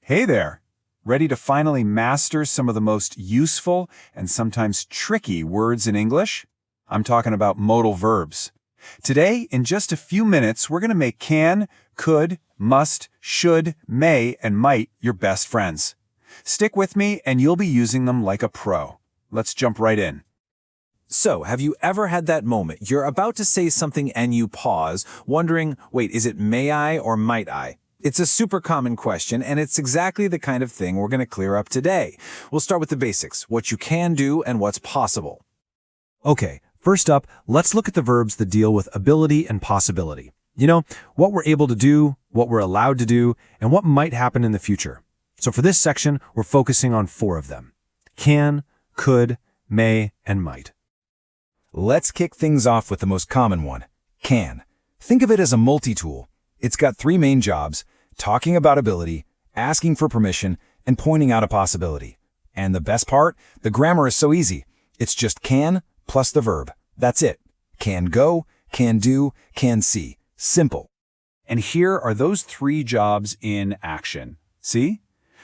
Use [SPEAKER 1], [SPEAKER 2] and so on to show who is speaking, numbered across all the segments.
[SPEAKER 1] Hey there! Ready to finally master some of the most useful and sometimes tricky words in English? I'm talking about modal verbs. Today, in just a few minutes, we're going to make can, could, must, should, may, and might your best friends. Stick with me and you'll be using them like a pro. Let's jump right in.
[SPEAKER 2] So, have you ever had that moment? You're about to say something and you pause, wondering, wait, is it may I or might I? It's a super common question, and it's exactly the kind of thing we're going to clear up today. We'll start with the basics, what you can do and what's possible.
[SPEAKER 3] Okay, first up, let's look at the verbs that deal with ability and possibility. You know, what we're able to do, what we're allowed to do, and what might happen in the future. So for this section, we're focusing on 4 of them: can, could, may, and might.
[SPEAKER 4] Let's kick things off with the most common one, can. Think of it as a multi-tool. It's got 3 main jobs: talking about ability, asking for permission, and pointing out a possibility. And the best part? The grammar is so easy. It's just can plus the verb. That's it. Can go, can do, can see. Simple.
[SPEAKER 1] And here are those 3 jobs in action. See?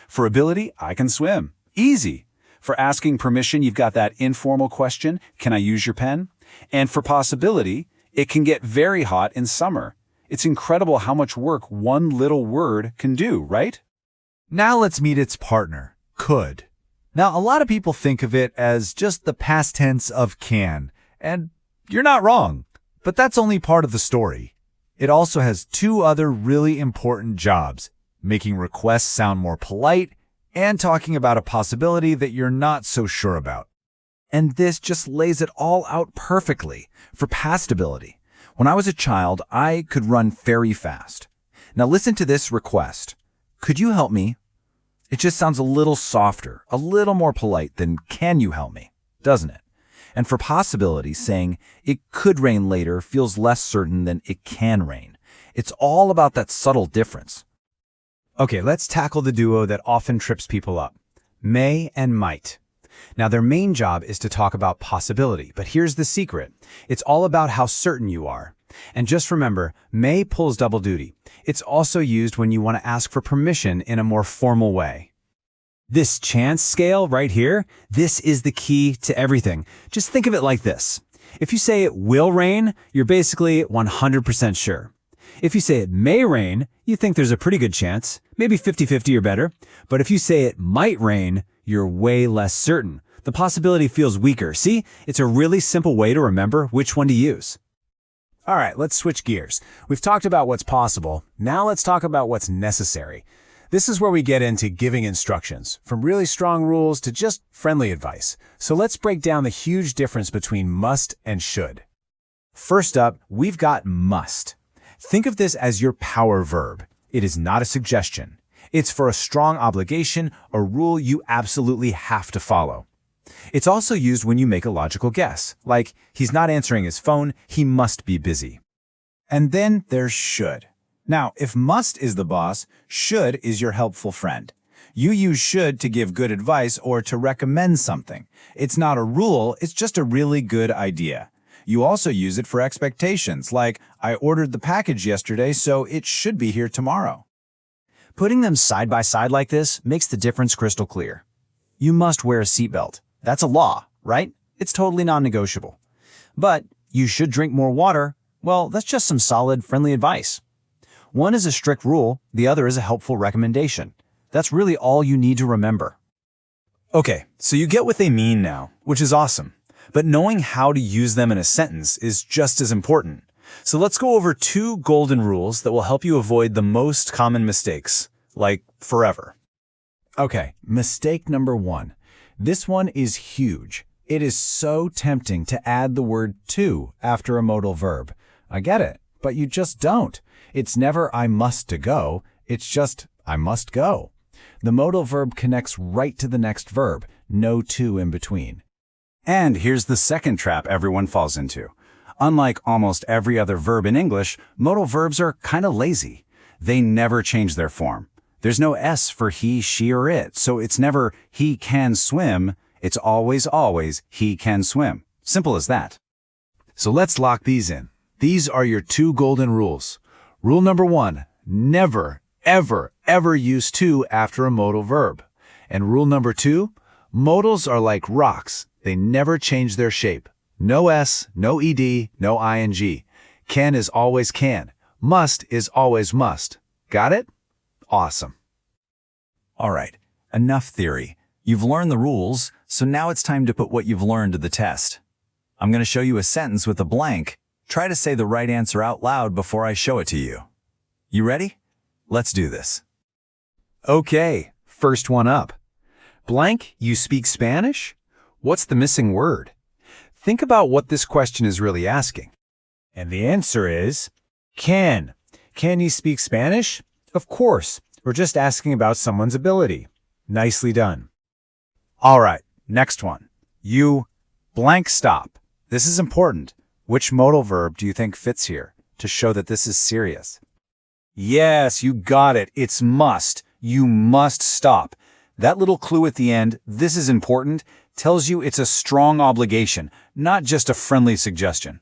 [SPEAKER 1] For ability, I can swim. Easy. For asking permission, you've got that informal question, can I use your pen? And for possibility, it can get very hot in summer. It's incredible how much work one little word can do, right?
[SPEAKER 3] Now let's meet its partner, could. Now, a lot of people think of it as just the past tense of can, and you're not wrong, but that's only part of the story. It also has 2 other really important jobs: making requests sound more polite and talking about a possibility that you're not so sure about. And this just lays it all out perfectly for past ability. When I was a child, I could run very fast. Now listen to this request. Could you help me? It just sounds a little softer, a little more polite than can you help me, doesn't it? And for possibility, saying it could rain later feels less certain than it can rain. It's all about that subtle difference. Okay, let's tackle the duo that often trips people up: may and might. Now, their main job is to talk about possibility, but here's the secret. It's all about how certain you are. And just remember, may pulls double duty. It's also used when you want to ask for permission in a more formal way. This chance scale right here, this is the key to everything. Just think of it like this. If you say it will rain, you're basically 100% sure. If you say it may rain, you think there's a pretty good chance, maybe 50-50 or better. But if you say it might rain, you're way less certain. The possibility feels weaker. See, it's a really simple way to remember which one to use.
[SPEAKER 5] All right, let's switch gears. We've talked about what's possible. Now let's talk about what's necessary. This is where we get into giving instructions, from really strong rules to just friendly advice. So let's break down the huge difference between must and should. First up, we've got must. Think of this as your power verb. It is not a suggestion. It's for a strong obligation, a rule you absolutely have to follow. It's also used when you make a logical guess, like he's not answering his phone, he must be busy.
[SPEAKER 4] And then there's should. Now, if must is the boss, should is your helpful friend. You use should to give good advice or to recommend something. It's not a rule, it's just a really good idea. You also use it for expectations, like I ordered the package yesterday, so it should be here tomorrow.
[SPEAKER 5] Putting them side by side like this makes the difference crystal clear. You must wear a seatbelt. That's a law, right? It's totally non-negotiable. But you should drink more water. Well, that's just some solid, friendly advice. One is a strict rule, the other is a helpful recommendation. That's really all you need to remember.
[SPEAKER 3] Okay, so you get what they mean now, which is awesome. But knowing how to use them in a sentence is just as important. So let's go over 2 golden rules that will help you avoid the most common mistakes, like forever.
[SPEAKER 5] Okay, mistake number 1. This one is huge. It is so tempting to add the word to after a modal verb. I get it, but you just don't. It's never I must to go, it's just I must go. The modal verb connects right to the next verb, no to in between.
[SPEAKER 1] And here's the second trap everyone falls into. Unlike almost every other verb in English, modal verbs are kind of lazy. They never change their form. There's no S for he, she, or it, so it's never he can swim. It's always he can swim. Simple as that.
[SPEAKER 3] So let's lock these in. These are your 2 golden rules. Rule number 1, never, ever use to after a modal verb. And rule number 2, modals are like rocks. They never change their shape. No S, no ED, no ING. Can is always can. Must is always must. Got it? Awesome.
[SPEAKER 2] All right, enough theory. You've learned the rules, so now it's time to put what you've learned to the test. I'm going to show you a sentence with a blank. Try to say the right answer out loud before I show it to you. You ready? Let's do this.
[SPEAKER 1] Okay, first one up. Blank, you speak Spanish? What's the missing word? Think about what this question is really asking.
[SPEAKER 5] And the answer is can. Can you speak Spanish? Of course. We're just asking about someone's ability. Nicely done.
[SPEAKER 3] All right, next one. You blank stop. This is important. Which modal verb do you think fits here to show that this is serious? Yes, you got it. It's must. You must stop. That little clue at the end, this is important, tells you it's a strong obligation, not just a friendly suggestion.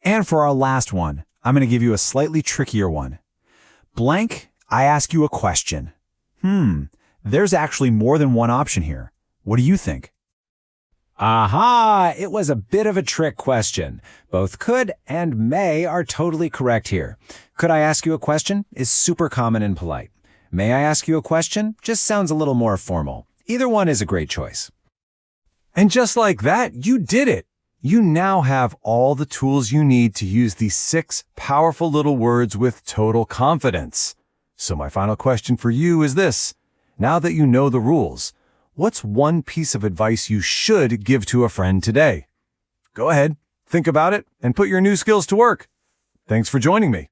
[SPEAKER 2] And for our last one, I'm going to give you a slightly trickier one. Blank, I ask you a question. There's actually more than one option here. What do you think?
[SPEAKER 5] Aha! It was a bit of a trick question. Both could and may are totally correct here. Could I ask you a question is super common and polite. May I ask you a question just sounds a little more formal. Either one is a great choice.
[SPEAKER 1] And just like that, you did it. You now have all the tools you need to use these 6 powerful little words with total confidence. So my final question for you is this. Now that you know the rules, what's one piece of advice you should give to a friend today? Go ahead, think about it, and put your new skills to work. Thanks for joining me.